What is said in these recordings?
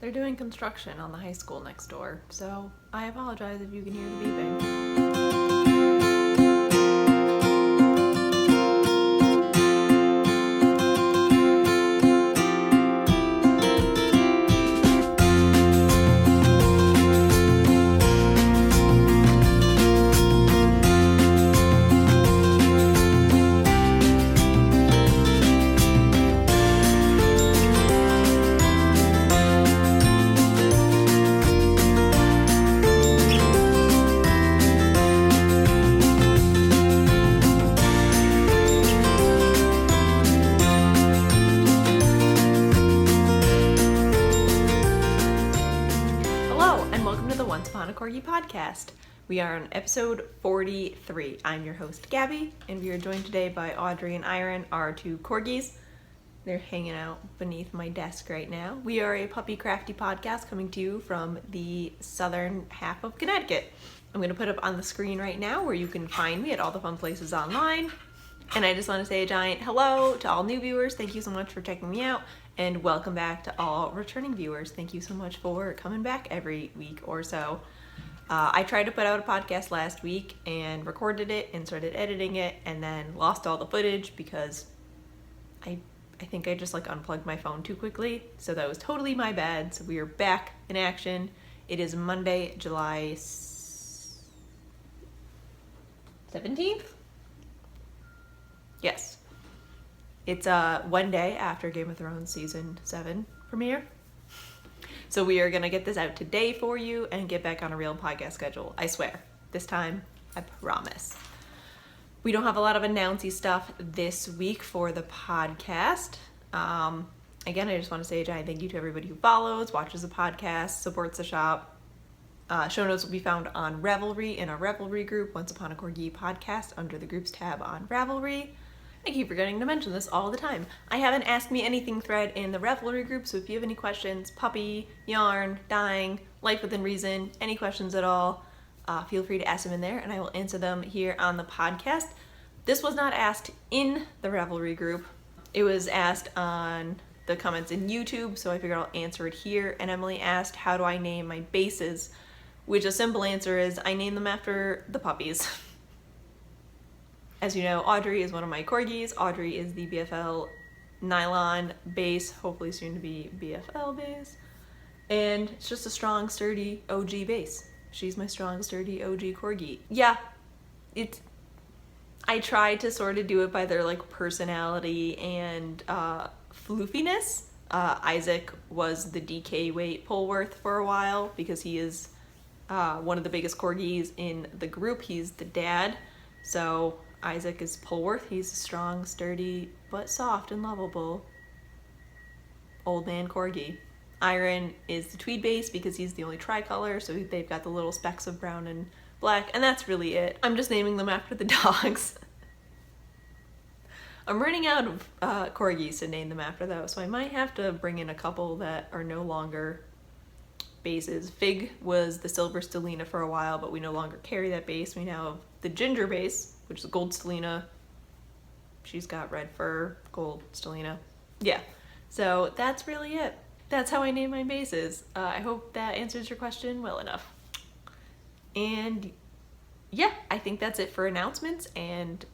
They're doing construction on the high school next door, so I apologize if you can hear the beeping. Once Upon a Corgi podcast. We are on episode 43. I'm your host, Gabby, and we are joined today by Audrey and Iron, our two corgis. They're hanging out beneath my desk right now. We are a puppy crafty podcast coming to you from the southern half of Connecticut. I'm going to put up on the screen right now where you can find me at all the fun places online. And I just want to say a giant hello to all new viewers. Thank you so much for checking me out. And welcome back to all returning viewers. Thank you so much for coming back every week or so. I tried to put out a podcast last week and recorded it and started editing it and then lost all the footage because I think I just unplugged my phone too quickly. So that was totally my bad. So we are back in action. It is Monday, July 17th? Yes. It's one day after Game of Thrones Season 7 premiere. So we are going to get this out today for you and get back on a real podcast schedule. I swear. This time, I promise. We don't have a lot of announcy stuff this week for the podcast. Again, I just want to say a giant thank you to everybody who follows, watches the podcast, supports the shop. Show notes will be found on Ravelry in our Ravelry group, Once Upon a Corgi podcast, under the groups tab on Ravelry. I keep forgetting to mention this all the time. I have an Ask Me Anything thread in the Ravelry group, so if you have any questions, puppy, yarn, dyeing, life within reason, any questions at all, feel free to ask them in there, and I will answer them here on the podcast. This was not asked in the Ravelry group. It was asked on the comments in YouTube, so I figured I'll answer it here. And Emily asked, how do I name my bases? Which a simple answer is, I name them after the puppies. As you know, Audrey is one of my corgis. Audrey is the BFL nylon base, hopefully soon to be BFL base. And it's just a strong, sturdy OG base. She's my strong, sturdy OG corgi. Yeah, I tried to sort of do it by their personality and floofiness. Isaac was the DK weight Polworth for a while because he is one of the biggest corgis in the group. He's the dad, so Isaac is Polworth. He's a strong, sturdy, but soft and lovable old man corgi. Iron is the tweed base because he's the only tricolor, so they've got the little specks of brown and black, and that's really it. I'm just naming them after the dogs. I'm running out of corgis to name them after though, so I might have to bring in a couple that are no longer bases. Fig was the silver Stellina for a while, but we no longer carry that base. We now have the ginger base, which is a gold Stellina. She's got red fur, gold Stellina. Yeah, so that's really it. That's how I name my bases. I hope that answers your question well enough. And yeah, I think that's it for announcements and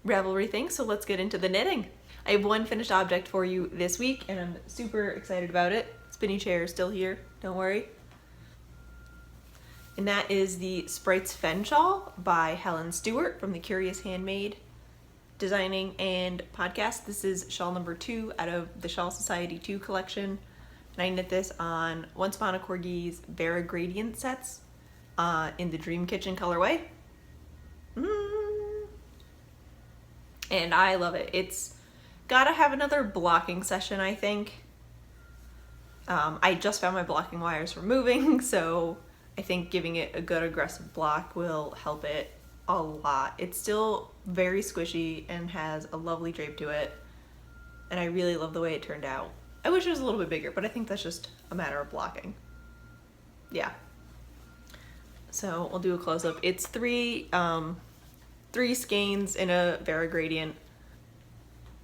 Ravelry things, so let's get into the knitting. I have one finished object for you this week, and I'm super excited about it. Spinny chair is still here, don't worry. And that is the Sprites Fen Shawl by Helen Stewart from the Curious Handmade Designing and Podcast. This is shawl number 2 out of the Shawl Society 2 collection. And I knit this on Once Upon a Corgi's Vera Gradient sets in the Dream Kitchen colorway. And I love it. It's gotta have another blocking session, I think. I just found my blocking wires for moving, so I think giving it a good aggressive block will help it a lot. It's still very squishy and has a lovely drape to it, and I really love the way it turned out. I wish it was a little bit bigger, but I think that's just a matter of blocking. Yeah. So we'll do a close-up. It's three skeins in a Vera Gradient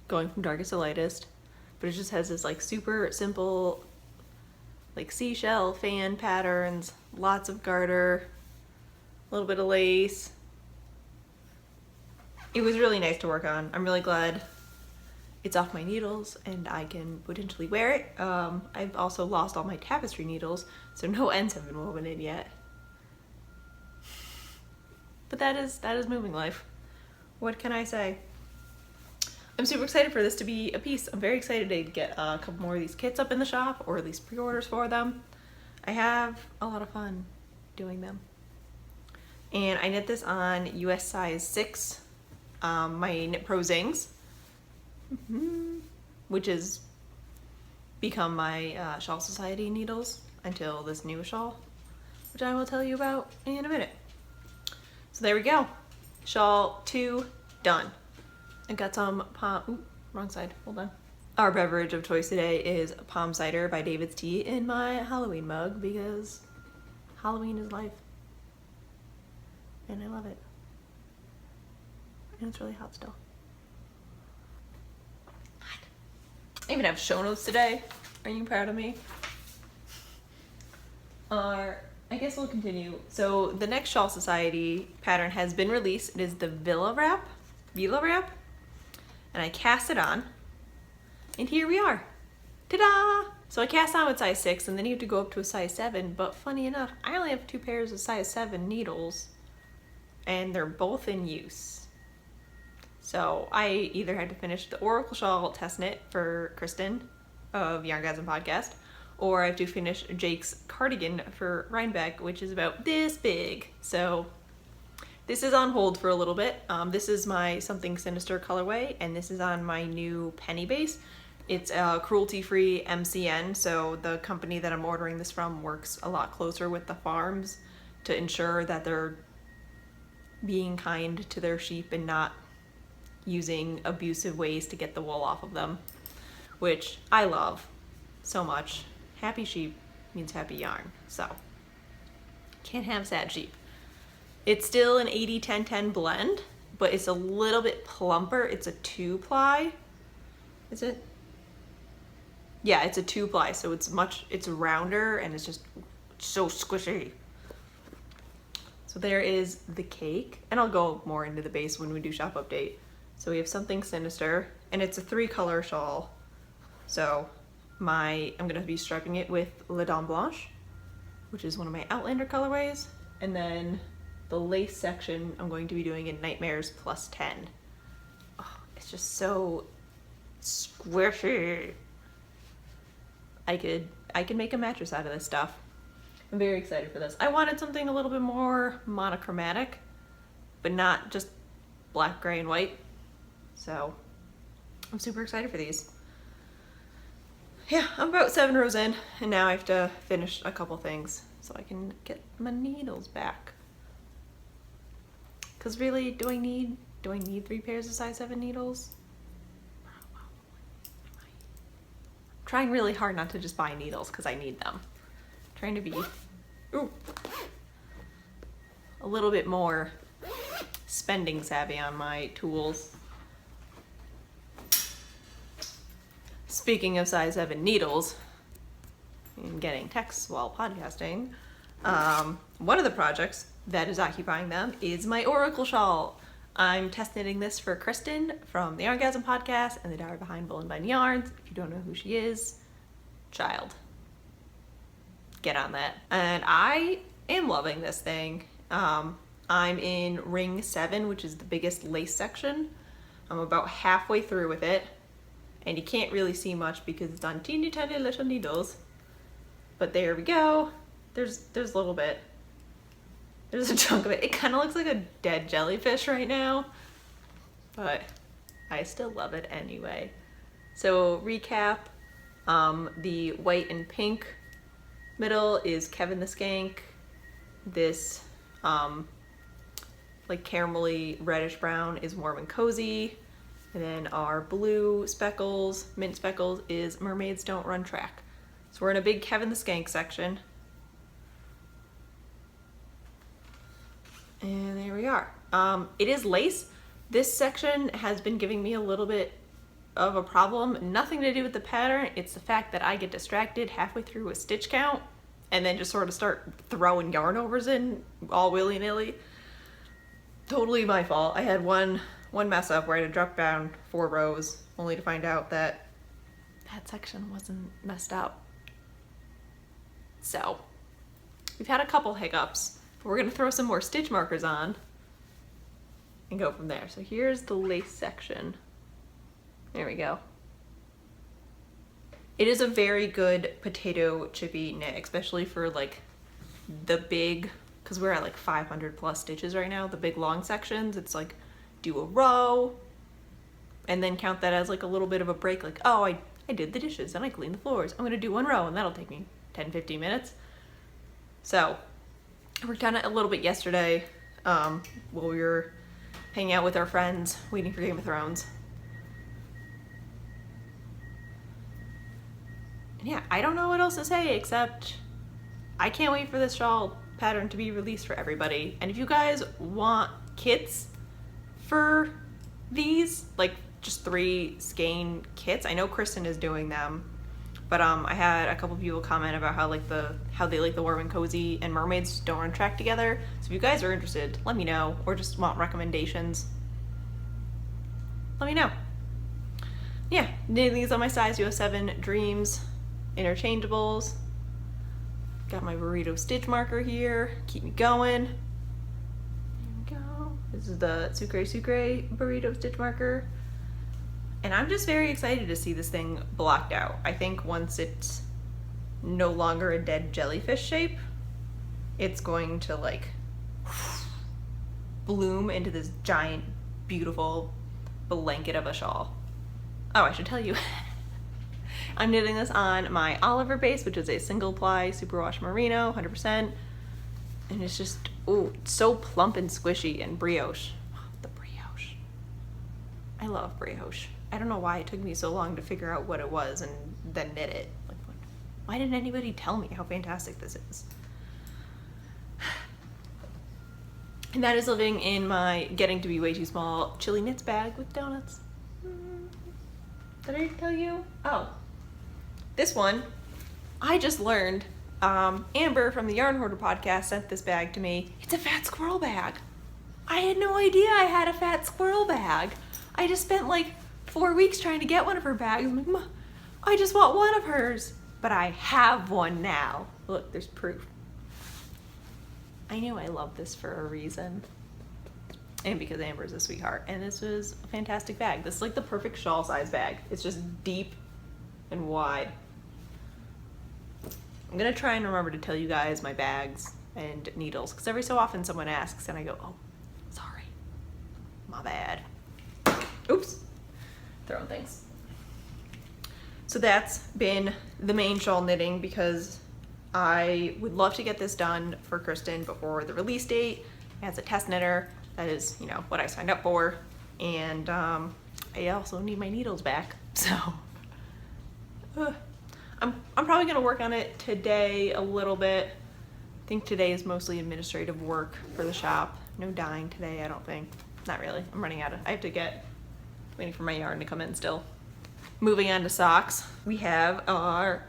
going from darkest to lightest, but it just has this super simple like seashell fan patterns, lots of garter, a little bit of lace. It was really nice to work on. I'm really glad it's off my needles and I can potentially wear it. I've also lost all my tapestry needles, so no ends have been woven in yet. But that is moving life. What can I say? I'm super excited for this to be a piece. I'm very excited to get a couple more of these kits up in the shop, or at least pre-orders for them. I have a lot of fun doing them. And I knit this on US size 6, my Knit Pro Zings, which has become my Shawl Society needles until this new shawl, which I will tell you about in a minute. So there we go. Shawl 2 done. I got some wrong side, hold on. Our beverage of choice today is Palm Cider by David's Tea in my Halloween mug because Halloween is life. And I love it. And it's really hot still. I even have show notes today. Are you proud of me? I guess we'll continue. So the next Shawl Society pattern has been released. It is the Villa Wrap. And I cast it on. And here we are. Ta-da! So I cast on with size 6 and then you have to go up to a size 7. But funny enough, I only have 2 pairs of size 7 needles. And they're both in use. So I either had to finish the Oracle Shawl test knit for Kristen of Yarngasm Podcast, or I have to finish Jake's cardigan for Rhinebeck, which is about this big. So this is on hold for a little bit. This is my Something Sinister colorway, and this is on my new penny base. It's a cruelty-free MCN, so the company that I'm ordering this from works a lot closer with the farms to ensure that they're being kind to their sheep and not using abusive ways to get the wool off of them, which I love so much. Happy sheep means happy yarn, so can't have sad sheep. It's still an 80-10-10 blend, but it's a little bit plumper. It's a 2-ply. Is it? Yeah, it's a 2-ply, so it's rounder and it's just so squishy. So there is the cake, and I'll go more into the base when we do shop update. So we have Something Sinister, and it's a 3-color shawl. So I'm gonna be striping it with La Dame Blanche, which is one of my Outlander colorways, and then the lace section I'm going to be doing in Nightmares +10. Oh, it's just so squishy. I could make a mattress out of this stuff. I'm very excited for this. I wanted something a little bit more monochromatic, but not just black, gray, and white. So I'm super excited for these. Yeah, I'm about 7 rows in, and now I have to finish a couple things so I can get my needles back. Cause really, do I need 3 pairs of size 7 needles? I'm trying really hard not to just buy needles because I need them. I'm trying to be a little bit more spending savvy on my tools. Speaking of size 7 needles and getting texts while podcasting, one of the projects that is occupying them is my Oracle shawl. I'm test knitting this for Kristen from the Yarngasm Podcast and the Diary Behind Bull and Bine Yarns. If you don't know who she is, child, get on that. And I am loving this thing. I'm in ring 7, which is the biggest lace section. I'm about halfway through with it, and you can't really see much because it's on teeny tiny little needles. But there we go. There's a little bit. There's a chunk of it. It kind of looks like a dead jellyfish right now, but I still love it anyway. So recap, the white and pink middle is Kevin the Skank. This like caramelly reddish brown is Warm and Cozy. And then our blue speckles, mint speckles, is Mermaids Don't Run Track. So we're in a big Kevin the Skank section. And there we are. It is lace. This section has been giving me a little bit of a problem. Nothing to do with the pattern. It's the fact that I get distracted halfway through a stitch count and then just sort of start throwing yarn overs in all willy-nilly. Totally my fault. I had one mess up where I had to drop down 4 rows only to find out that that section wasn't messed up. So we've had a couple hiccups, but we're gonna throw some more stitch markers on and go from there. So here's the lace section. There we go. It is a very good potato chippy knit, especially for like the big, because we're at like 500 plus stitches right now, the big long sections. It's like do a row and then count that as like a little bit of a break, like, oh, I did the dishes and I cleaned the floors. I'm gonna do 1 row and that'll take me 10-15 minutes. So I worked on it a little bit yesterday while we were hanging out with our friends waiting for Game of Thrones. And yeah, I don't know what else to say except I can't wait for this shawl pattern to be released for everybody. And if you guys want kits for these, like just 3 skein kits, I know Kristen is doing them, but I had a couple people comment about how they like the warm and cozy and mermaids don't run track together. So if you guys are interested, let me know, or just want recommendations, let me know. Yeah, knitting these on my size US 7 Dreams interchangeables. Got my burrito stitch marker here, keep me going. There we go. This is the Sucre Sucre burrito stitch marker. And I'm just very excited to see this thing blocked out. I think once it's no longer a dead jellyfish shape, it's going to like bloom into this giant, beautiful blanket of a shawl. Oh, I should tell you, I'm knitting this on my Oliver base, which is a single ply superwash merino, 100%. And it's just, oh, it's so plump and squishy and brioche. Oh, the brioche. I love brioche. I don't know why it took me so long to figure out what it was and then knit it. Like, why didn't anybody tell me how fantastic this is? And that is living in my getting to be way too small chili knits bag with donuts. Did I tell you? Oh, this one, I just learned. Amber from the Yarn Hoarder podcast sent this bag to me. It's a fat squirrel bag. I had no idea I had a fat squirrel bag. I just spent like 4 weeks trying to get one of her bags. I'm like, Ma, I just want one of hers. But I have one now. Look, there's proof. I knew I loved this for a reason. And because Amber's a sweetheart. And this was a fantastic bag. This is like the perfect shawl size bag. It's just deep and wide. I'm gonna try and remember to tell you guys my bags and needles, because every so often someone asks and I go, oh, sorry, my bad. Oops, throwing things. So that's been the main shawl knitting, because I would love to get this done for Kristen before the release date as a test knitter. That is, you know, what I signed up for. And I also need my needles back, so I'm probably gonna work on it today a little bit. I think today is mostly administrative work for the shop. No dyeing today, I don't think. Not really, I'm running out of, I have to waiting for my yarn to come in still. Moving on to socks. We have our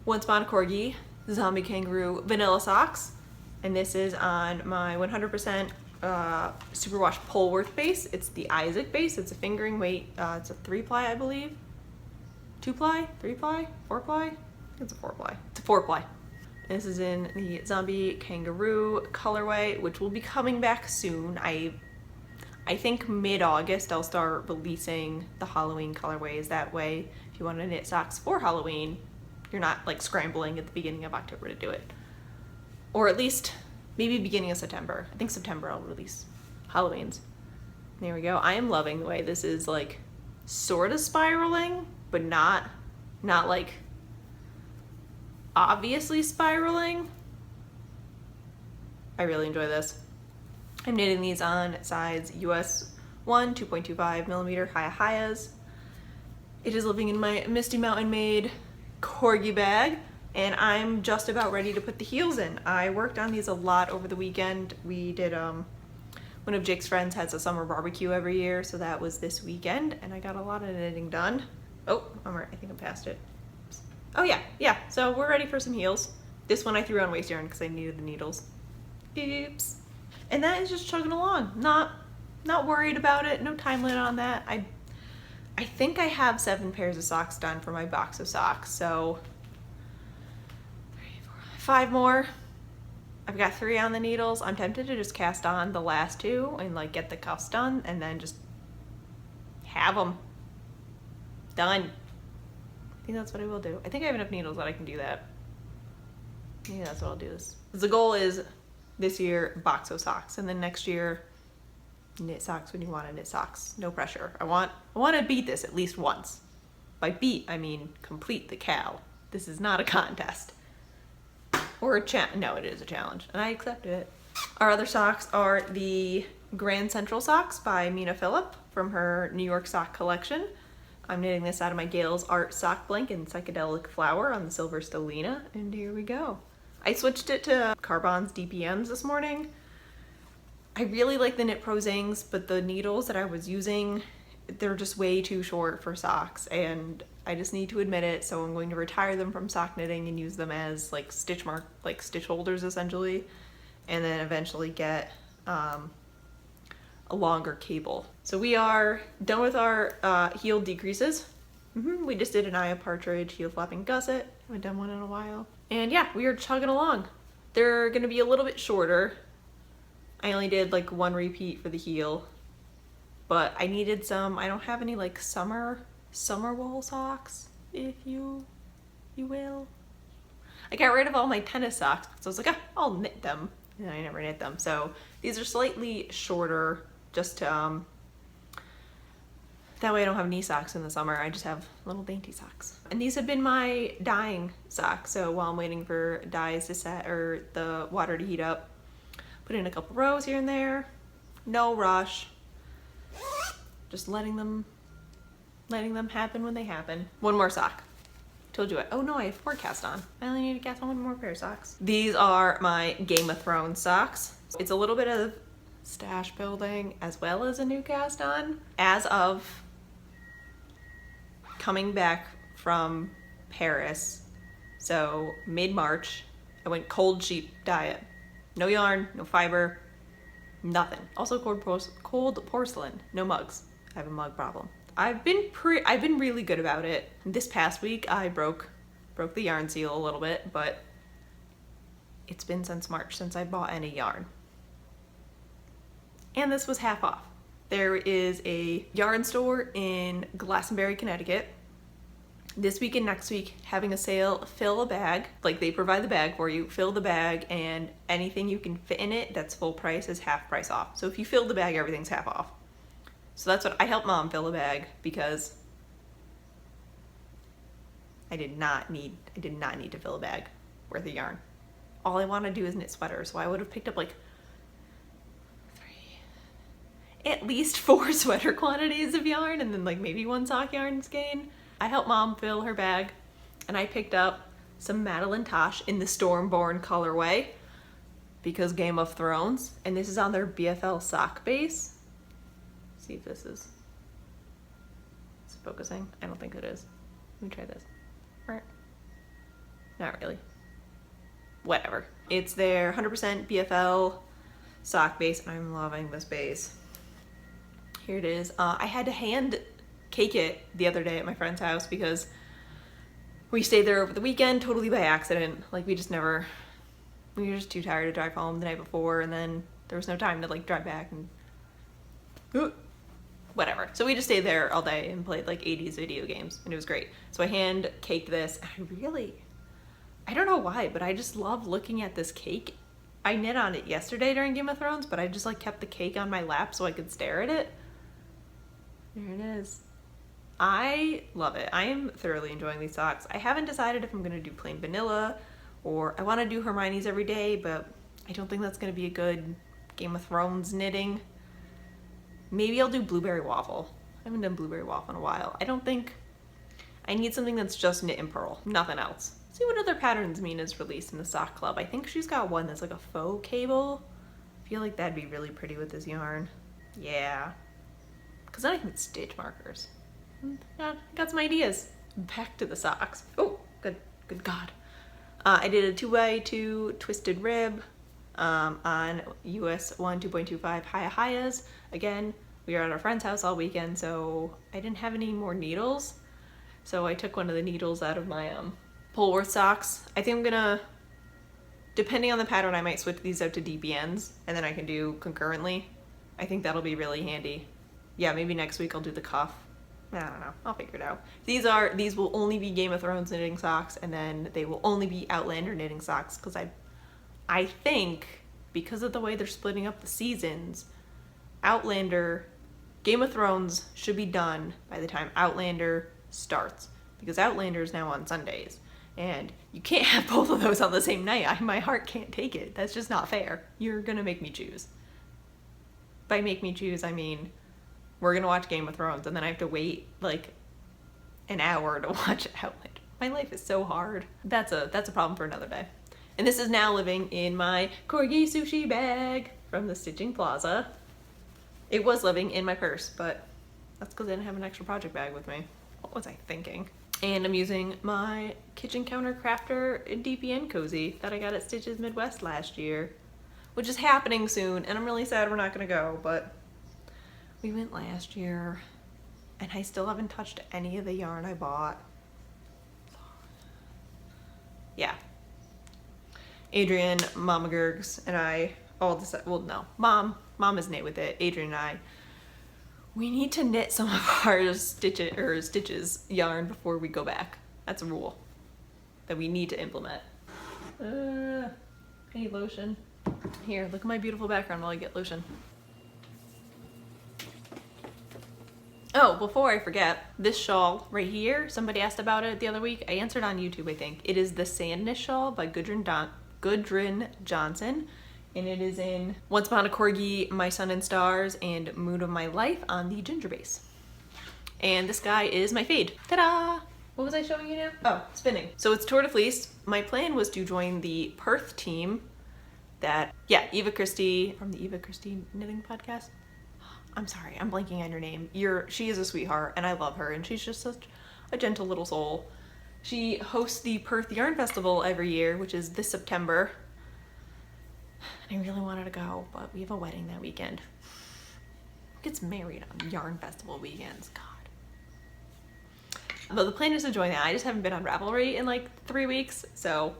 Once Upon a Corgi Zombie Kangaroo vanilla socks. And this is on my 100% superwash Polworth base. It's the Isaac base, it's a fingering weight. It's a 3-ply, I believe. 2-ply, 3-ply, 4-ply? I think it's a 4-ply. It's a 4-ply. This is in the Zombie Kangaroo colorway, which will be coming back soon. I think mid-August I'll start releasing the Halloween colorways. That way, if you want to knit socks for Halloween, you're not like scrambling at the beginning of October to do it. Or at least maybe beginning of September. I think September I'll release Halloweens. There we go. I am loving the way this is like sort of spiraling, but not like obviously spiraling. I really enjoy this. I'm knitting these on size US 1, 2.25 millimeter Hayas. It is living in my Misty Mountain made Corgi bag, and I'm just about ready to put the heels in. I worked on these a lot over the weekend. We One of Jake's friends has a summer barbecue every year, so that was this weekend, and I got a lot of knitting done. Oh, I'm right. I think I'm past it. Oh yeah. So we're ready for some heels. This one I threw on waste yarn because I needed the needles. Oops. And that is just chugging along. Not worried about it. No time limit on that. I think I have 7 pairs of socks done for my box of socks. So 3, 4, 5 more. I've got 3 on the needles. I'm tempted to just cast on the last 2 and like get the cuffs done and then just have them done. I think that's what I will do. I think I have enough needles that I can do that. Maybe that's what I'll do. The goal is this year box of socks, and then next year knit socks when you want to knit socks. No pressure. I want to beat this at least once. By beat, I mean complete the cal. This is not a contest. Or a challenge. No, it is a challenge, and I accept it. Our other socks are the Grand Central socks by Mina Phillip from her New York sock collection. I'm knitting this out of my Gales Art sock blank in Psychedelic Flower on the Silver Stellina, and here we go. I switched it to Carbon's DPMs this morning. I really like the Knit Pro Zings, but the needles that I was using, they're just way too short for socks, and I just need to admit it, so I'm going to retire them from sock knitting and use them as like stitch holders essentially, and then eventually get a longer cable. So we are done with our heel decreases. We just did an Eye of Partridge heel flapping gusset. Haven't done one in a while. And yeah, we are chugging along. They're gonna be a little bit shorter. I only did like 1 repeat for the heel, but I needed some, I don't have any like summer wool socks, if you will. I got rid of all my tennis socks because I was like, I'll knit them, and I never knit them. So these are slightly shorter, just to, that way I don't have knee socks in the summer. I just have little dainty socks. And these have been my dyeing socks. So while I'm waiting for dyes to set or the water to heat up, put in a couple rows here and there. No rush. Just letting them happen when they happen. 1 more sock. Told you oh no, I have 4 cast on. I only need to cast on 1 more pair of socks. These are my Game of Thrones socks. It's a little bit of stash building as well as a new cast on. As of coming back from Paris, so mid-March, I went cold sheep diet. No yarn, no fiber, nothing. Also cold porcelain, no mugs. I have a mug problem. I've been really good about it. This past week I broke the yarn seal a little bit, but it's been since March since I bought any yarn. And this was half off. There is a yarn store in Glastonbury, Connecticut. This week and next week having a sale, fill a bag, like they provide the bag for you, fill the bag, and anything you can fit in it that's full price is half price off. So if you fill the bag, everything's half off. So that's what I helped Mom fill a bag because I did not need to fill a bag worth of yarn. All I want to do is knit sweaters, so I would have picked up like at least 4 sweater quantities of yarn and then like maybe 1 sock yarn skein. I helped Mom fill her bag, and I picked up some Madeline Tosh in the Stormborn colorway because Game of Thrones, and this is on their BFL sock base. Let's see if this is focusing. I don't think it is. Let me try this. Not really. Whatever. It's their 100% BFL sock base, and I'm loving this base. Here it is. I had to hand cake it the other day at my friend's house because we stayed there over the weekend totally by accident. Like we were just too tired to drive home the night before, and then there was no time to like drive back and whatever. So we just stayed there all day and played like 80s video games, and it was great. So I hand caked this. I don't know why, but I just love looking at this cake. I knit on it yesterday during Game of Thrones, but I just like kept the cake on my lap so I could stare at it. There it is. I love it. I am thoroughly enjoying these socks. I haven't decided if I'm gonna do plain vanilla or I want to do Hermione's every day, but I don't think that's gonna be a good Game of Thrones knitting. Maybe I'll do blueberry waffle. I haven't done blueberry waffle in a while. I need something that's just knit and purl, nothing else. See what other patterns Mina's released in the sock club. I think she's got one that's like a faux cable. I feel like that'd be really pretty with this yarn. Yeah. Because then I can stitch markers. Yeah, got some ideas. Back to the socks. Oh, good God. I did a 2x2 twisted rib on US 1 2.25 Hayas. Again, we were at our friend's house all weekend, so I didn't have any more needles. So I took one of the needles out of my Polworth socks. I think I'm gonna, depending on the pattern, I might switch these out to DPNs and then I can do concurrently. I think that'll be really handy. Yeah, maybe next week I'll do the cuff. I don't know, I'll figure it out. These will only be Game of Thrones knitting socks, and then they will only be Outlander knitting socks, because I think because of the way they're splitting up the seasons, Game of Thrones should be done by the time Outlander starts, because Outlander is now on Sundays, and you can't have both of those on the same night. My heart can't take it. That's just not fair. You're gonna make me choose. By make me choose, I mean we're gonna watch Game of Thrones and then I have to wait like an hour to watch Outlander. My life is so hard. That's a problem for another day. And this is now living in my Corgi sushi bag from the Stitching Plaza. It was living in my purse, but that's because I didn't have an extra project bag with me. What was I thinking? And I'm using my Kitchen Counter Crafter DPN cozy that I got at Stitches Midwest last year, which is happening soon, and I'm really sad we're not gonna go, but we went last year, and I still haven't touched any of the yarn I bought. Yeah. Adrian, Mama Gergs, and I all decided, well, no, Mom is knit with it. Adrian and I, we need to knit some of our stitches yarn before we go back. That's a rule that we need to implement. I need lotion. Here, look at my beautiful background while I get lotion. Oh, before I forget, this shawl right here, somebody asked about it the other week. I answered on YouTube, I think. It is the Sandness Shawl by Gudrun Johnson. And it is in Once Upon a Corgi, My Sun and Stars, and Moon of My Life on the ginger base. And this guy is my fade. Ta-da! What was I showing you now? Oh, spinning. So it's Tour de Fleece. My plan was to join the Perth team that, yeah, Eva Christie from the Eva Christie Knitting Podcast. I'm sorry, I'm blanking on your name. She is a sweetheart, and I love her, and she's just such a gentle little soul. She hosts the Perth Yarn Festival every year, which is this September. I really wanted to go, but we have a wedding that weekend. Who gets married on Yarn Festival weekends? God. But the plan is to join that. I just haven't been on Ravelry in like 3 weeks, so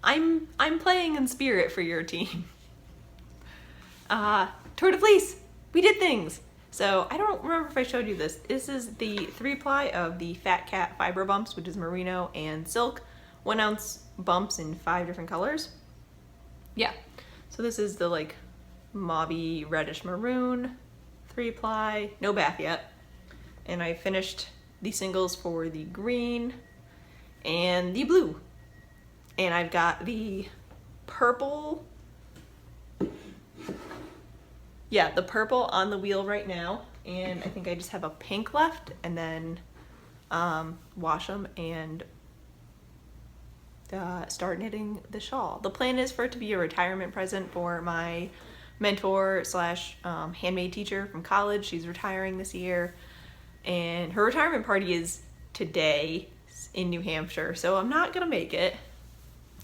I'm playing in spirit for your team. Tour de Fleece, we did things. So I don't remember if I showed you this. This is the 3-ply of the Fat Cat fiber bumps, which is merino and silk. 1 ounce bumps in 5 different colors. Yeah, so this is the like mauvey reddish maroon 3-ply, no bath yet. And I finished the singles for the green and the blue. And I've got the purple, yeah, the purple on the wheel right now. And I think I just have a pink left, and then wash them and start knitting the shawl. The plan is for it to be a retirement present for my mentor slash handmade teacher from college. She's retiring this year, and her retirement party is today in New Hampshire, so I'm not gonna make it.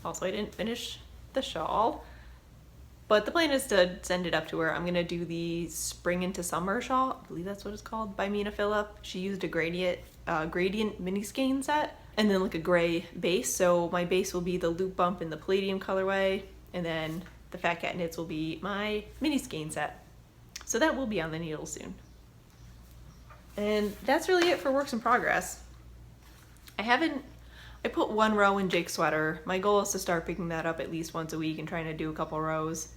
Also, I didn't finish the shawl, but the plan is to send it up to her. I'm gonna do the Spring into Summer shawl, I believe that's what it's called, by Mina Phillip. She used a gradient mini skein set, and then like a gray base. So my base will be the loop bump in the palladium colorway, and then the Fat Cat knits will be my mini skein set. So that will be on the needle soon. And that's really it for works in progress. I put 1 row in Jake's sweater. My goal is to start picking that up at least once a week and trying to do a couple rows.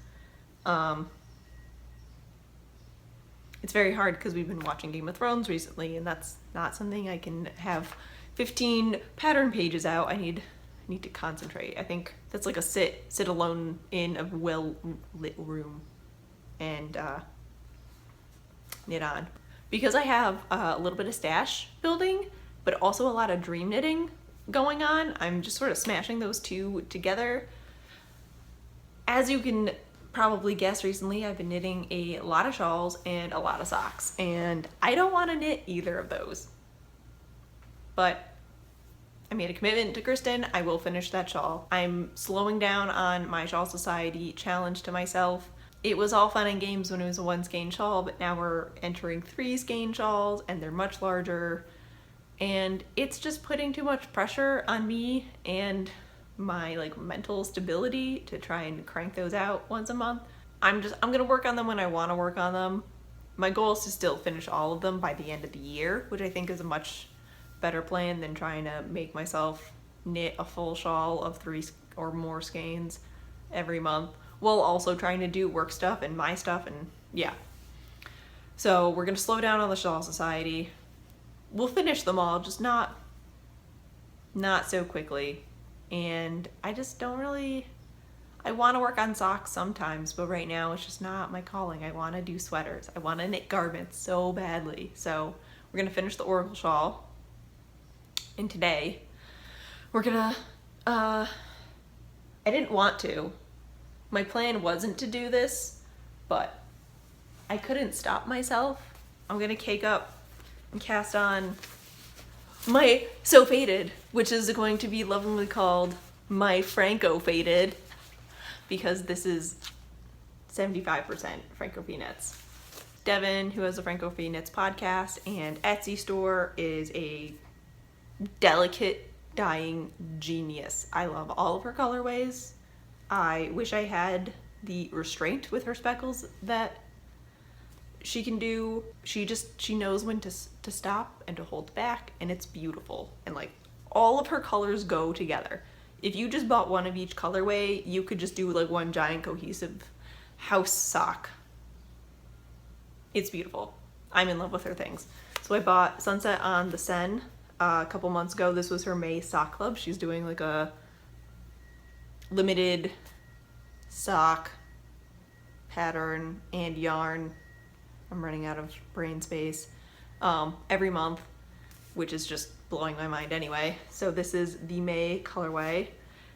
It's very hard because we've been watching Game of Thrones recently, and that's not something I can have 15 pattern pages out. I need to concentrate. I think that's like a sit alone in a well lit room and knit on. Because I have a little bit of stash building, but also a lot of dream knitting going on, I'm just sort of smashing those two together. as you can probably guess, recently I've been knitting a lot of shawls and a lot of socks, and I don't want to knit either of those. But I made a commitment to Kristen. I will finish that shawl. I'm slowing down on my Shawl Society challenge to myself. It was all fun and games when it was a 1 skein shawl, but now we're entering 3 skein shawls and they're much larger. And it's just putting too much pressure on me and my like mental stability to try and crank those out once a month. I'm gonna work on them when I wanna work on them. My goal is to still finish all of them by the end of the year, which I think is a much better plan than trying to make myself knit a full shawl of 3 or more skeins every month while also trying to do work stuff and my stuff, and yeah. So we're gonna slow down on the Shawl Society. We'll finish them all, just not so quickly. And I just don't really, I want to work on socks sometimes, but right now it's just not my calling. I want to do sweaters. I want to knit garments so badly. So we're gonna finish the Oracle shawl. And today we're gonna, I didn't want to. My plan wasn't to do this, but I couldn't stop myself. I'm gonna cake up and cast on my So Faded, which is going to be lovingly called my Franco Faded, because this is 75% Franco Knits. Devin, who has the Franco Knits podcast and Etsy store, is a delicate dyeing genius. I love all of her colorways. I wish I had the restraint with her speckles that she can do. She knows when to stop and to hold back, and it's beautiful. And like all of her colors go together. If you just bought one of each colorway, you could just do like one giant cohesive house sock. It's beautiful. I'm in love with her things. So I bought Sunset on the Seine a couple months ago. This was her May sock club. She's doing like a limited sock pattern and yarn. I'm running out of brain space every month, which is just blowing my mind anyway. So this is the May colorway.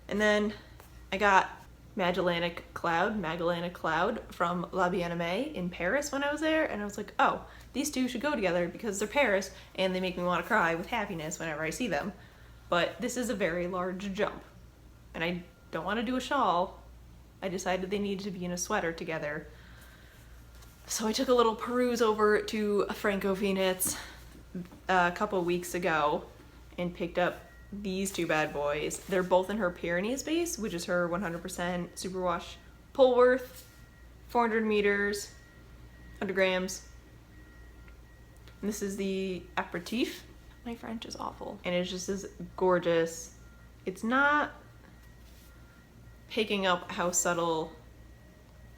And then I got Magellanic Cloud from La Bien-Aimée in Paris when I was there, and I was like, oh, these two should go together because they're Paris and they make me want to cry with happiness whenever I see them. But this is a very large jump, and I don't want to do a shawl. I decided they needed to be in a sweater together. So I took a little peruse over to Franco Knits a couple weeks ago and picked up these two bad boys. They're both in her Pyrenees base, which is her 100% superwash Polworth, 400 meters, 100 grams. And this is the aperitif. My French is awful. And it's just as gorgeous. It's not picking up how subtle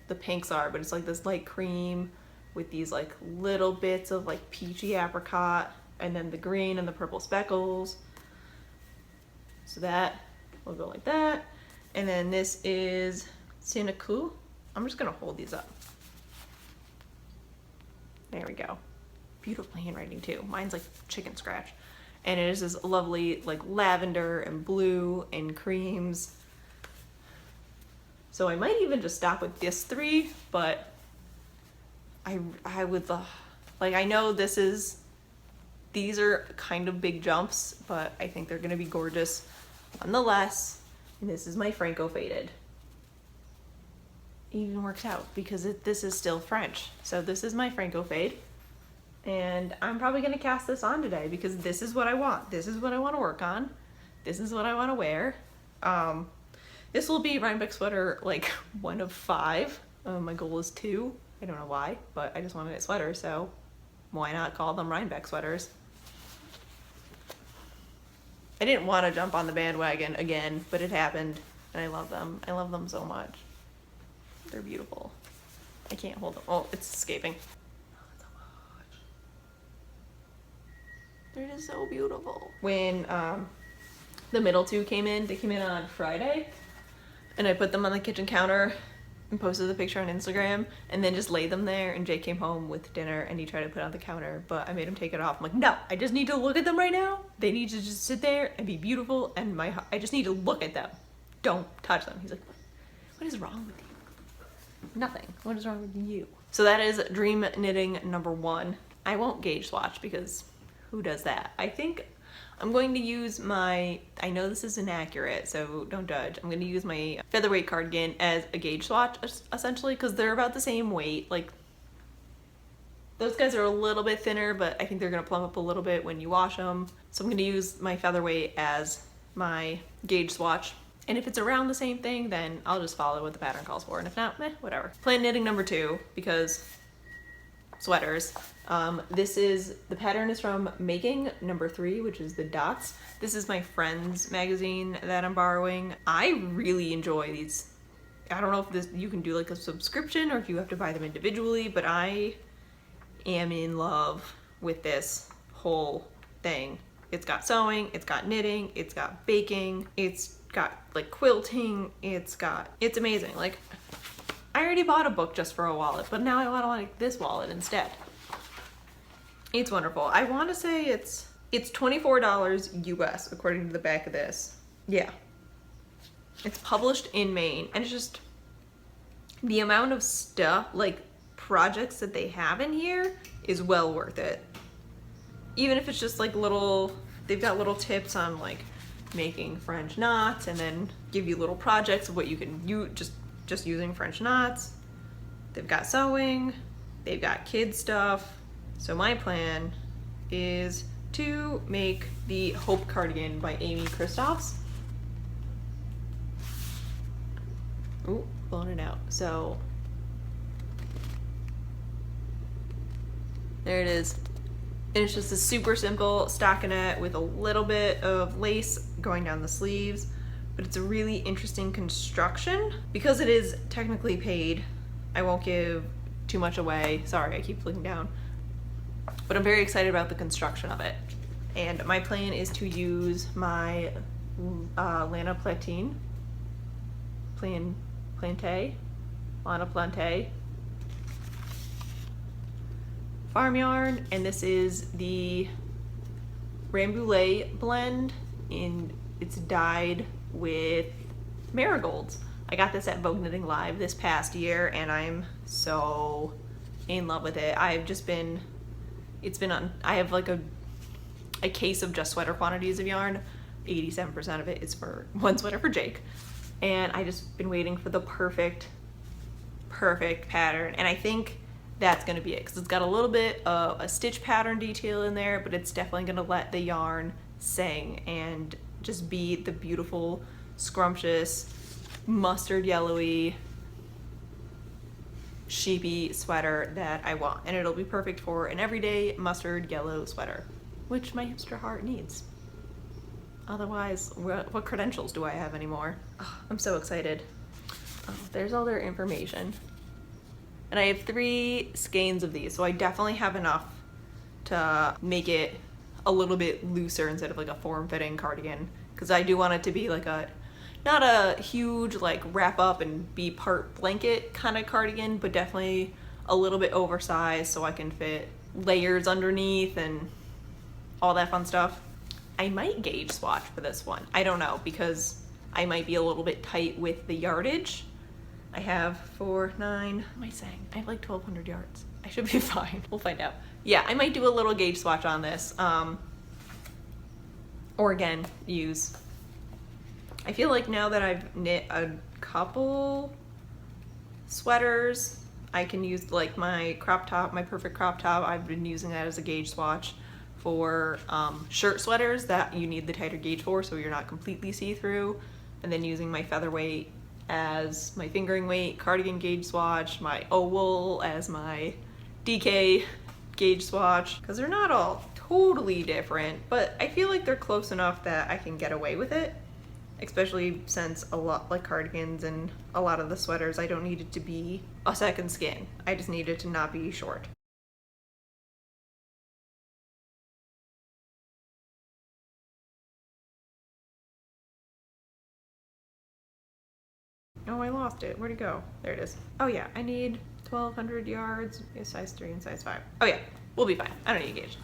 the pinks are, but it's like this light cream with these like little bits of like peachy apricot, and then the green and the purple speckles. So that will go like that. And then this is Sinaku. I'm just gonna hold these up. There we go. Beautiful handwriting too. Mine's like chicken scratch. And it is this lovely like lavender and blue and creams. So I might even just stop with this 3, but I would like, I know these are kind of big jumps, but I think they're gonna be gorgeous nonetheless. And this is my Franco Faded. It even works out because this is still French. So this is my Franco Fade, and I'm probably gonna cast this on today because this is what I want. This is what I want to work on. This is what I want to wear. This will be Rhinebeck sweater like 1 of 5. My goal is 2. I don't know why, but I just want to knit sweaters, so why not call them Rhinebeck sweaters? I didn't want to jump on the bandwagon again, but it happened, and I love them. I love them so much. They're beautiful. I can't hold them. Oh, it's escaping. They're just so beautiful. When the middle 2 came in, they came in on Friday, and I put them on the kitchen counter and posted the picture on Instagram, and then just laid them there, and Jake came home with dinner and he tried to put it on the counter, but I made him take it off. I'm like, no, I just need to look at them right now. They need to just sit there and be beautiful, and I just need to look at them. Don't touch them. He's like, what is wrong with you? Nothing. What is wrong with you? So that is dream knitting number 1. I won't gauge swatch because who does that? I think I'm going to use my, I know this is inaccurate, so don't judge. I'm going to use my featherweight cardigan as a gauge swatch, essentially, because they're about the same weight. Like, those guys are a little bit thinner, but I think they're going to plump up a little bit when you wash them. So I'm going to use my featherweight as my gauge swatch. And if it's around the same thing, then I'll just follow what the pattern calls for. And if not, whatever. Plan knitting number 2, because sweaters. The pattern is from Making number 3, which is the dots. This is my friend's magazine that I'm borrowing. I really enjoy these. I don't know if you can do like a subscription or if you have to buy them individually, but I am in love with this whole thing. It's got sewing, it's got knitting, it's got baking, it's got like quilting, it's amazing. Like, I already bought a book just for a wallet, but now I want like this wallet instead. It's wonderful. I want to say it's $24 US according to the back of this. Yeah. It's published in Maine, and it's just the amount of stuff, like projects that they have in here is well worth it. Even if it's just like they've got little tips on like making French knots, and then give you little projects of what you can just using French knots. They've got sewing, they've got kids stuff. So my plan is to make the Hope cardigan by Amy Kristoffs. Ooh, blowing it out. So there it is. And it's just a super simple stockinette with a little bit of lace going down the sleeves, but it's a really interesting construction. Because it is technically paid, I won't give too much away. Sorry, I keep looking down. But I'm very excited about the construction of it. And my plan is to use my Lana Plante farm yarn, and this is the Rambouillet blend, and it's dyed with marigolds. I got this at Vogue Knitting Live this past year, and I'm so in love with it. I have like a case of just sweater quantities of yarn. 87% of it is for one sweater for Jake, and I just been waiting for the perfect pattern, and I think that's going to be it, because it's got a little bit of a stitch pattern detail in there, but it's definitely going to let the yarn sing and just be the beautiful, scrumptious, mustard yellowy, sheepy sweater that I want. And it'll be perfect for an everyday mustard yellow sweater, which my hipster heart needs. Otherwise, what credentials do I have anymore? Oh, I'm so excited. Oh, there's all their information. And I have 3 skeins of these, so I definitely have enough to make it a little bit looser instead of like a form-fitting cardigan, because I do want it to be like not a huge like wrap up and be part blanket kind of cardigan, but definitely a little bit oversized so I can fit layers underneath and all that fun stuff. I might gauge swatch for this one. I don't know, because I might be a little bit tight with the yardage. I have 4, 9, what am I saying? I have like 1,200 yards. I should be fine. We'll find out. Yeah, I might do a little gauge swatch on this. Or again, use. I feel like now that I've knit a couple sweaters, I can use like my crop top, my perfect crop top. I've been using that as a gauge swatch for shirt sweaters that you need the tighter gauge for, so you're not completely see-through. And then using my featherweight as my fingering weight cardigan gauge swatch, my oval as my DK gauge swatch, because they're not all totally different, but I feel like they're close enough that I can get away with it, especially since a lot like cardigans and a lot of the sweaters, I don't need it to be a second skin. I just need it to not be short. Oh, I lost it. Where'd it go? There it is. Oh yeah, I need 1,200 yards, a size 3 and size 5. Oh yeah, we'll be fine. I don't need a gauge.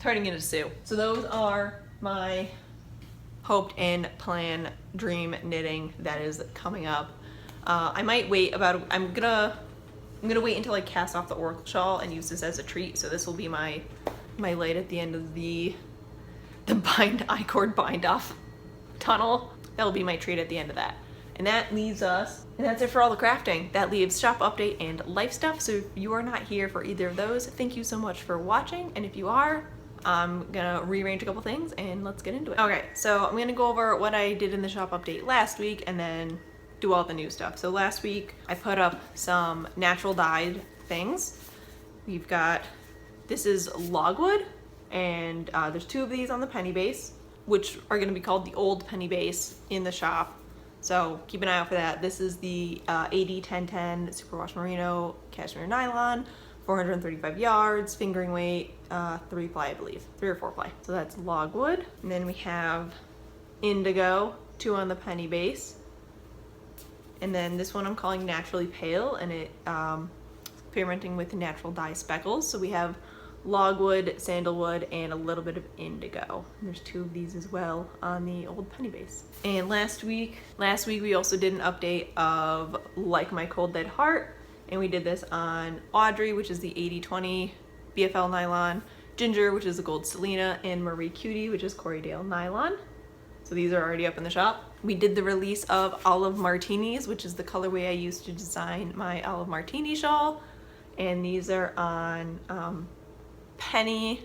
Turning into Sue. So those are my hoped and plan dream knitting that is coming up. I might wait about, I'm gonna wait until I cast off the Oracle shawl and use this as a treat. So this will be my light at the end of the I-cord bind off tunnel. That'll be my treat at the end of that. And that leaves us, and that's it for all the crafting. That leaves shop update and life stuff. So if you are not here for either of those, thank you so much for watching. And if you are, I'm gonna rearrange a couple things and let's get into it. Okay, so I'm gonna go over what I did in the shop update last week and then do all the new stuff. So last week I put up some natural dyed things. We've got, this is logwood, and there's 2 of these on the penny base, which are gonna be called the old penny base in the shop. So keep an eye out for that. This is the 80-10-10 superwash merino cashmere nylon, 435 yards, fingering weight, 3 ply, I believe, 3 or 4 ply. So that's logwood. And then we have indigo, 2 on the penny base. And then this one I'm calling naturally pale, and it experimenting with natural dye speckles. So we have logwood, sandalwood, and a little bit of indigo. And there's 2 of these as well on the old penny base. And last week we also did an update of Like My Cold Dead Heart, and we did this on Audrey, which is the 80-20 BFL nylon, Ginger, which is the gold Selena, and Marie Cutie, which is Corriedale nylon. So these are already up in the shop. We did the release of Olive Martinis, which is the colorway I used to design my Olive Martini shawl, and these are on Penny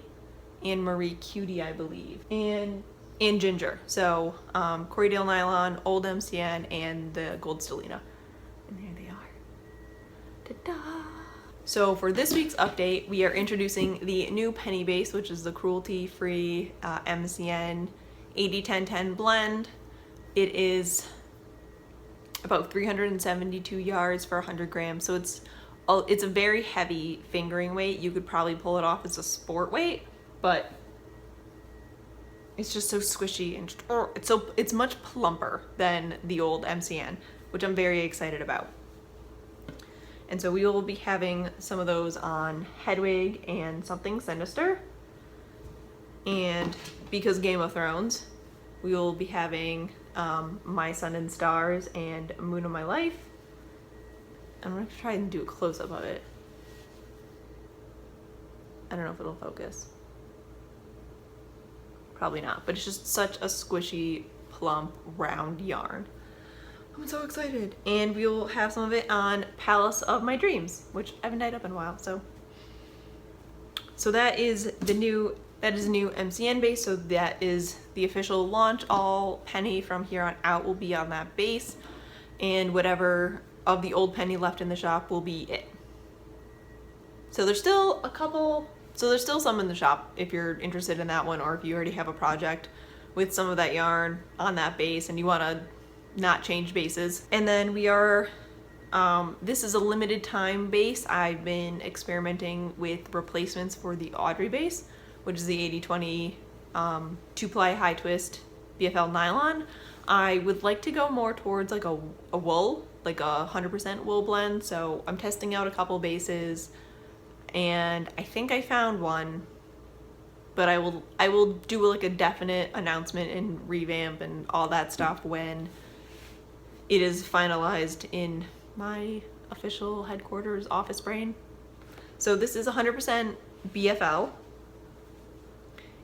and Marie Cutie, I believe, and Ginger. So Corriedale nylon, old MCN, and the gold Selena. And there they are. Ta-da! So for this week's update, we are introducing the new penny base, which is the cruelty-free MCN 80-10-10 blend. It is about 372 yards for 100 grams. So it's a very heavy fingering weight. You could probably pull it off as a sport weight, but it's just so squishy and it's much plumper than the old MCN, which I'm very excited about. And so we will be having some of those on Hedwig and Something Sinister. And because Game of Thrones, we will be having My Sun and Stars and Moon of My Life. I'm gonna try and do a close-up of it. I don't know if it'll focus. Probably not, but it's just such a squishy, plump, round yarn. I'm so excited. And we'll have some of it on Palace of My Dreams, which I haven't dyed up in a while, so that is the new MCN base. So that is the official launch. All penny from here on out will be on that base, and whatever of the old penny left in the shop will be it. So there's still some in the shop if you're interested in that one, or if you already have a project with some of that yarn on that base and you want to not change bases. And then we are, this is a limited time base. I've been experimenting with replacements for the Audrey base, which is the 80-20 2-ply high twist BFL nylon. I would like to go more towards like a wool, like a 100% wool blend. So I'm testing out a couple bases, and I think I found one, but I will do like a definite announcement and revamp and all that stuff when it is finalized in my official headquarters office brain. So this is 100% BFL.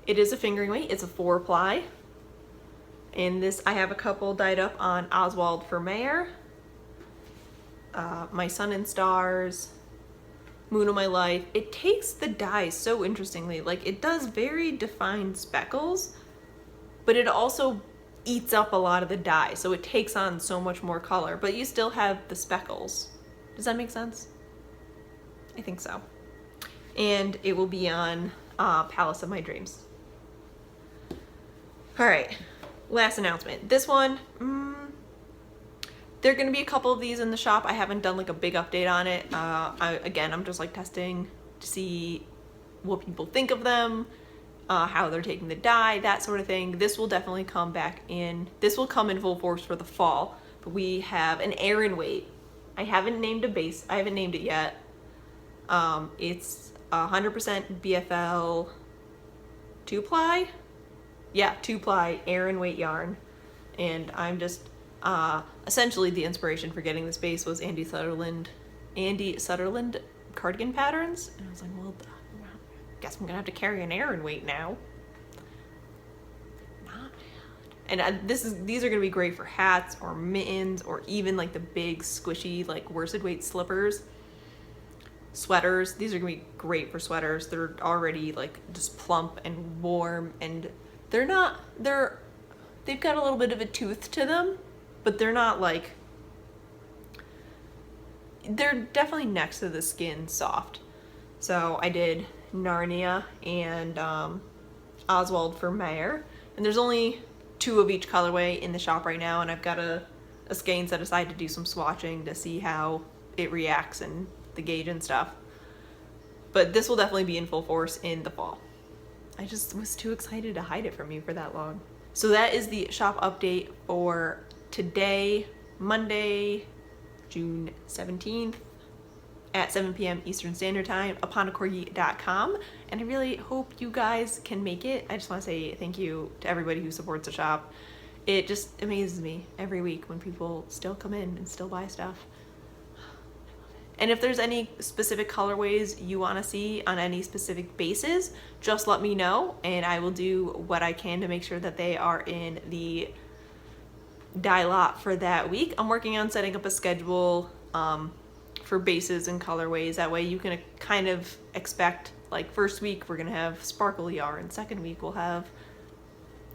It is a fingering weight. It's a 4-ply. And this, I have a couple dyed up on Oswald for Mayor, My Sun and Stars, Moon of My Life. It takes the dye so interestingly. Like, it does very defined speckles, but it also eats up a lot of the dye, so it takes on so much more color, but you still have the speckles. Does that make sense? I think so. And it will be on Palace of My Dreams. All right, last announcement. This one, there are going to be a couple of these in the shop. I haven't done like a big update on it. Again, I'm just like testing to see what people think of them, how they're taking the dye, that sort of thing. This will definitely come back in. This will come in full force for the fall. But we have an Aran weight. I haven't named a base. I haven't named it yet. It's 100% BFL 2-ply. Yeah, 2-ply Aran weight yarn. And I'm just Essentially, the inspiration for getting this base was Andy Sutherland cardigan patterns. And I was like, well, guess I'm gonna have to carry an Aran weight now. Not bad. And these are gonna be great for hats or mittens or even like the big squishy like worsted weight slippers. Sweaters, these are gonna be great for sweaters. They're already like just plump and warm, and they've got a little bit of a tooth to them, but they're not like, they're definitely next to the skin soft. So I did Narnia and Oswald for Mayor, and there's only 2 of each colorway in the shop right now, and I've got a skein set aside to do some swatching to see how it reacts and the gauge and stuff. But this will definitely be in full force in the fall. I just was too excited to hide it from you for that long. So that is the shop update for today, Monday, June 17th at 7 p.m. Eastern Standard Time, upondacorgi.com. And I really hope you guys can make it. I just want to say thank you to everybody who supports the shop. It just amazes me every week when people still come in and still buy stuff. And if there's any specific colorways you want to see on any specific bases, just let me know and I will do what I can to make sure that they are in the dye lot for that week. I'm working on setting up a schedule for bases and colorways. That way you can kind of expect, like, first week we're gonna have sparkle yarn, second week we'll have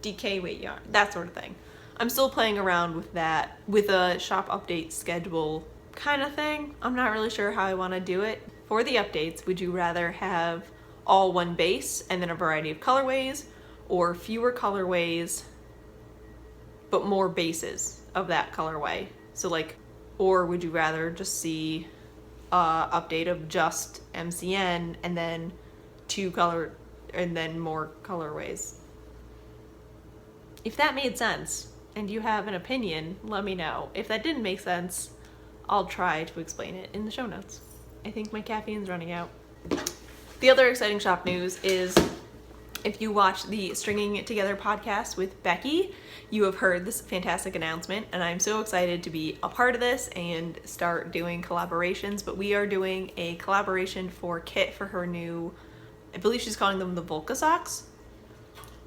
DK weight yarn, that sort of thing. I'm still playing around with that, with a shop update schedule kind of thing. I'm not really sure how I want to do it. For the updates, would you rather have all one base and then a variety of colorways, or fewer colorways but more bases of that colorway? So like, or would you rather just see update of just MCN and then more colorways? If that made sense and you have an opinion, let me know. If that didn't make sense, I'll try to explain it in the show notes. I think my caffeine's running out. The other exciting shop news is, if you watch the Stringing It Together podcast with Becky, you have heard this fantastic announcement, and I'm so excited to be a part of this and start doing collaborations. But we are doing a collaboration for Kit for her new, I believe she's calling them the Volca socks.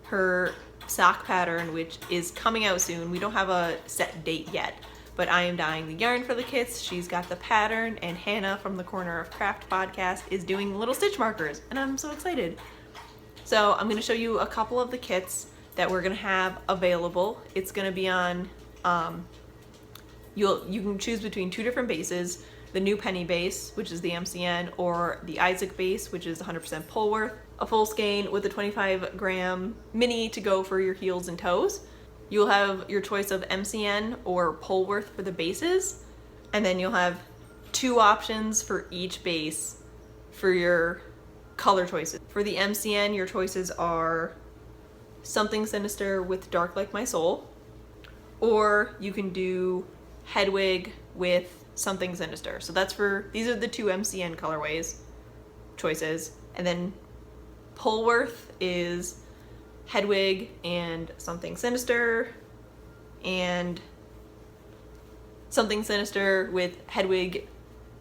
Her sock pattern, which is coming out soon. We don't have a set date yet, but I am dyeing the yarn for the kits. She's got the pattern, and Hannah from the Corner of Craft podcast is doing little stitch markers, and I'm so excited. So I'm gonna show you a couple of the kits that we're gonna have available. It's gonna be on, you can choose between 2 different bases, the new penny base, which is the MCN, or the Isaac base, which is 100% Polworth, a full skein with a 25-gram mini to go for your heels and toes. You'll have your choice of MCN or Polworth for the bases, and then you'll have 2 options for each base for your color choices. For the MCN, your choices are Something Sinister with Dark Like My Soul, or you can do Hedwig with Something Sinister. So these are the 2 MCN colorways choices, and then Polworth is Hedwig and Something Sinister, and Something Sinister with Hedwig,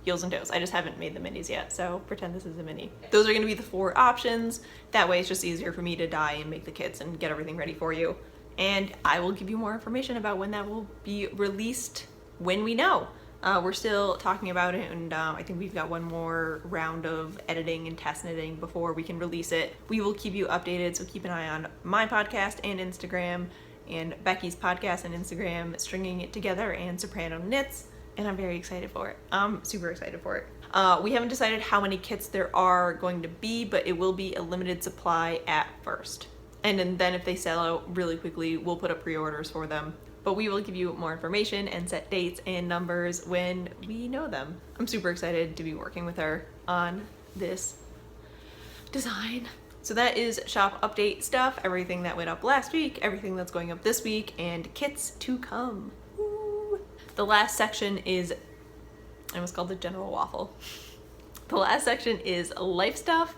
heels and toes. I just haven't made the minis yet, so pretend this is a mini. Those are going to be the 4 options. That way it's just easier for me to dye and make the kits and get everything ready for you. And I will give you more information about when that will be released when we know. We're still talking about it, and I think we've got one more round of editing and test knitting before we can release it. We will keep you updated, so keep an eye on my podcast and Instagram, and Becky's podcast and Instagram, Stringing It Together and Soprano Knits, and I'm very excited for it. I'm super excited for it. We haven't decided how many kits there are going to be, but it will be a limited supply at first. And then if they sell out really quickly, we'll put up pre-orders for them. But we will give you more information and set dates and numbers when we know them. I'm super excited to be working with her on this design. So that is shop update stuff, everything that went up last week, everything that's going up this week, and kits to come. Woo. The last section is, I almost called it General Waffle. The last section is life stuff,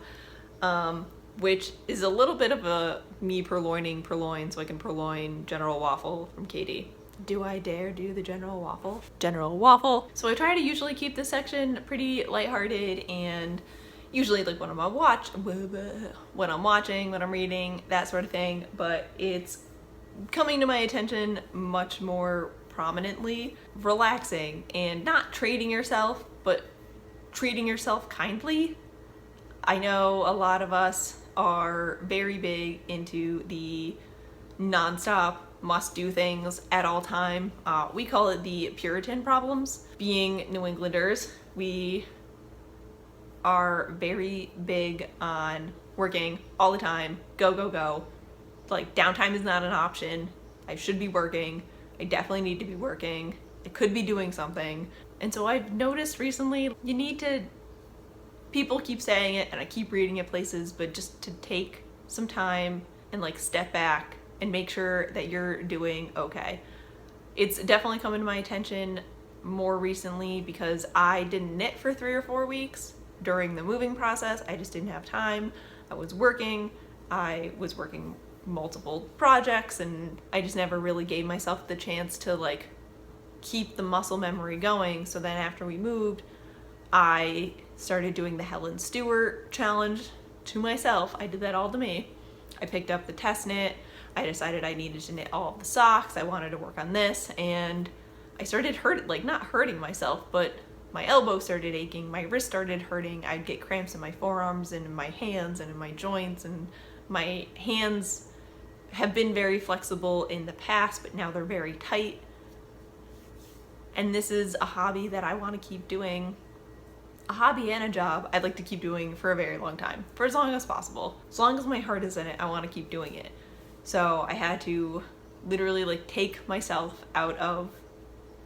which is a little bit of a me purloin so I can purloin General Waffle from Katie. Do I dare do the general waffle? General waffle. So I try to usually keep this section pretty lighthearted and usually like when I'm watching, when I'm reading, that sort of thing, but it's coming to my attention much more prominently, relaxing and not trading yourself, but treating yourself kindly. I know a lot of us are very big into the nonstop must do things at all time. We call it the Puritan problems. Being New Englanders, we are very big on working all the time, go, go, go. Like downtime is not an option. I should be working. I definitely need to be working. I could be doing something. And so I've noticed recently, you need to, people keep saying it and I keep reading it places, but just to take some time and like step back and make sure that you're doing okay. It's definitely come to my attention more recently because I didn't knit for 3 or 4 weeks during the moving process. I just didn't have time. I was working multiple projects and I just never really gave myself the chance to like keep the muscle memory going. So then after we moved, I started doing the Helen Stewart challenge to myself. I did that all to me. I picked up the test knit. I decided I needed to knit all of the socks. I wanted to work on this and I started not hurting myself, but my elbow started aching, my wrist started hurting. I'd get cramps in my forearms and in my hands and in my joints, and my hands have been very flexible in the past, but now they're very tight. And this is a hobby that I want to keep doing, a hobby and a job I'd like to keep doing for a very long time, for as long as possible. As long as my heart is in it, I want to keep doing it. So I had to literally like take myself out of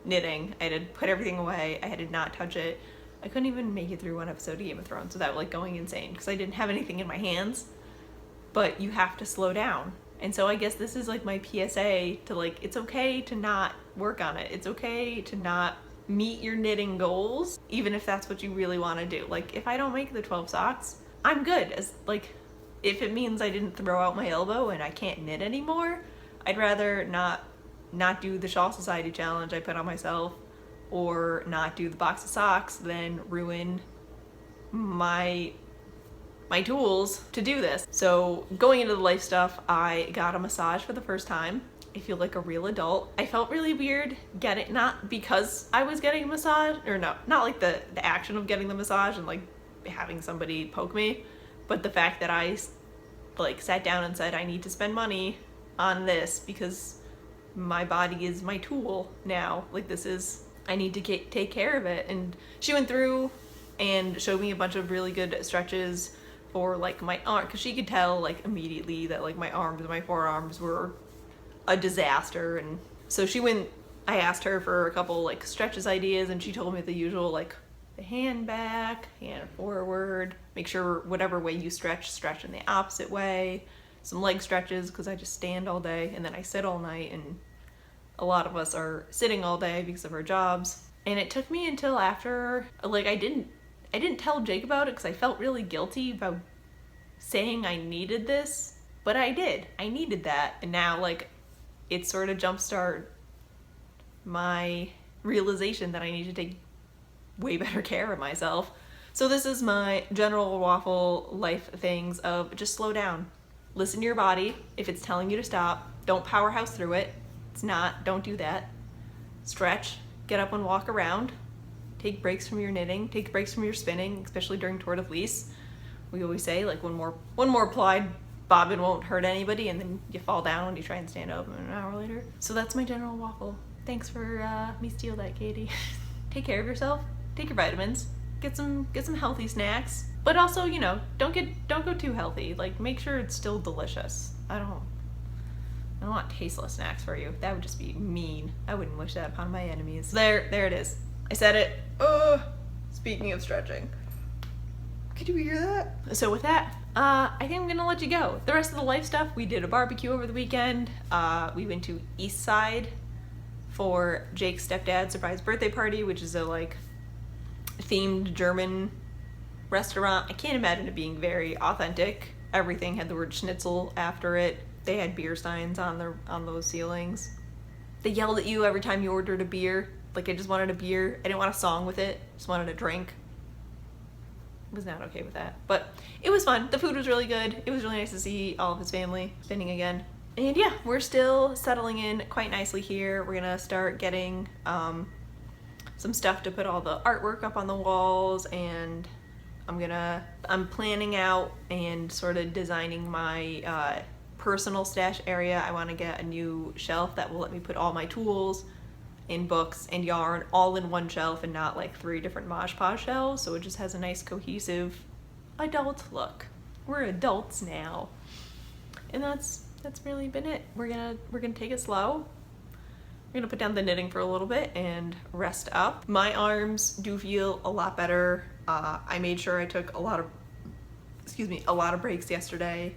knitting. I had to put everything away. I had to not touch it. I couldn't even make it through one episode of Game of Thrones without like going insane because I didn't have anything in my hands. But you have to slow down. And so I guess this is like my PSA to like, it's okay to not work on it. It's okay to not meet your knitting goals, even if that's what you really want to do. Like if I don't make the 12 socks, I'm good. As like, if it means I didn't throw out my elbow and I can't knit anymore, I'd rather not do the Shawl Society challenge I put on myself or not do the box of socks than ruin my tools to do this. So going into the life stuff, I got a massage for the first time. I feel like a real adult. I felt really weird not because I was getting a massage, or no, not like the action of getting the massage and like having somebody poke me, but the fact that I like sat down and said I need to spend money on this because my body is my tool now. Like I need to take care of it. And she went through and showed me a bunch of really good stretches for like my arm, because she could tell like immediately that like my arms and my forearms were a disaster. And so I asked her for a couple like stretches ideas and she told me the usual, like the hand back, hand forward, make sure whatever way you stretch in the opposite way, some leg stretches because I just stand all day and then I sit all night, and a lot of us are sitting all day because of our jobs. And it took me until after, like I didn't tell Jake about it because I felt really guilty about saying I needed this, but I did. I needed that. And now like it sort of jumpstart my realization that I need to take way better care of myself. So this is my general waffle life things of just slow down. Listen to your body. If it's telling you to stop, don't powerhouse through it. It's not, don't do that. Stretch, get up and walk around. Take breaks from your knitting, take breaks from your spinning, especially during Tour de Fleece. We always say like one more plied bobbin won't hurt anybody, and then you fall down when you try and stand up an hour later. So that's my general waffle. Thanks for me steal that, Katie. Take care of yourself, take your vitamins, get some healthy snacks, but also, you know, don't go too healthy. Like make sure it's still delicious. I don't want tasteless snacks for you. That would just be mean. I wouldn't wish that upon my enemies. There it is. I said it. Speaking of stretching. Could you hear that? So with that, I think I'm gonna let you go. The rest of the life stuff, we did a barbecue over the weekend. We went to East Side for Jake's stepdad's surprise birthday party, which is a like themed German restaurant. I can't imagine it being very authentic. Everything had the word schnitzel after it. They had beer signs on those ceilings. They yelled at you every time you ordered a beer. Like, I just wanted a beer. I didn't want a song with it. Just wanted a drink. Was not okay with that. But it was fun. The food was really good. It was really nice to see all of his family spending again. And yeah, we're still settling in quite nicely here. We're gonna start getting some stuff to put all the artwork up on the walls, and I'm planning out and sort of designing my personal stash area. I want to get a new shelf that will let me put all my tools and books and yarn all in one shelf and not like 3 different Mod Podge shelves, so it just has a nice cohesive adult look. We're adults now. And that's really been it. We're gonna take it slow. We're gonna put down the knitting for a little bit and rest up. My arms do feel a lot better. I made sure I took a lot of breaks yesterday.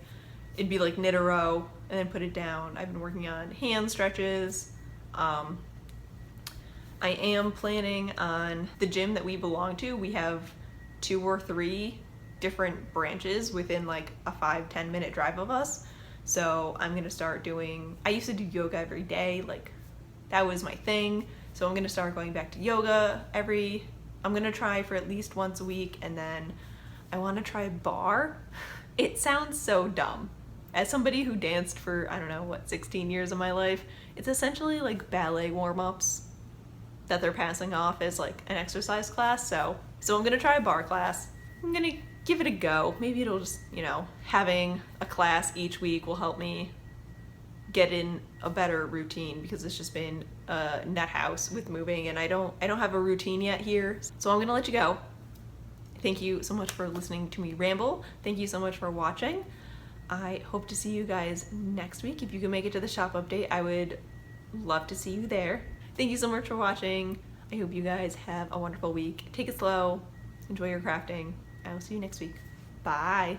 It'd be like knit a row and then put it down. I've been working on hand stretches. I am planning on the gym that we belong to. We have 2 or 3 different branches within like a 5-10 minute drive of us. So I'm gonna start doing, I used to do yoga every day, like that was my thing. So I'm gonna start going back to yoga I'm gonna try for at least once a week, and then I wanna try bar. It sounds so dumb. As somebody who danced for, 16 years of my life, it's essentially like ballet warm-ups that they're passing off as like an exercise class. So I'm gonna try a bar class. I'm gonna give it a go. Maybe it'll just, having a class each week will help me get in a better routine, because it's just been a nut house with moving, and I don't have a routine yet here. So I'm gonna let you go. Thank you so much for listening to me ramble. Thank you so much for watching. I hope to see you guys next week. If you can make it to the shop update, I would love to see you there. Thank you so much for watching. I hope you guys have a wonderful week. Take it slow. Enjoy your crafting. I will see you next week. Bye.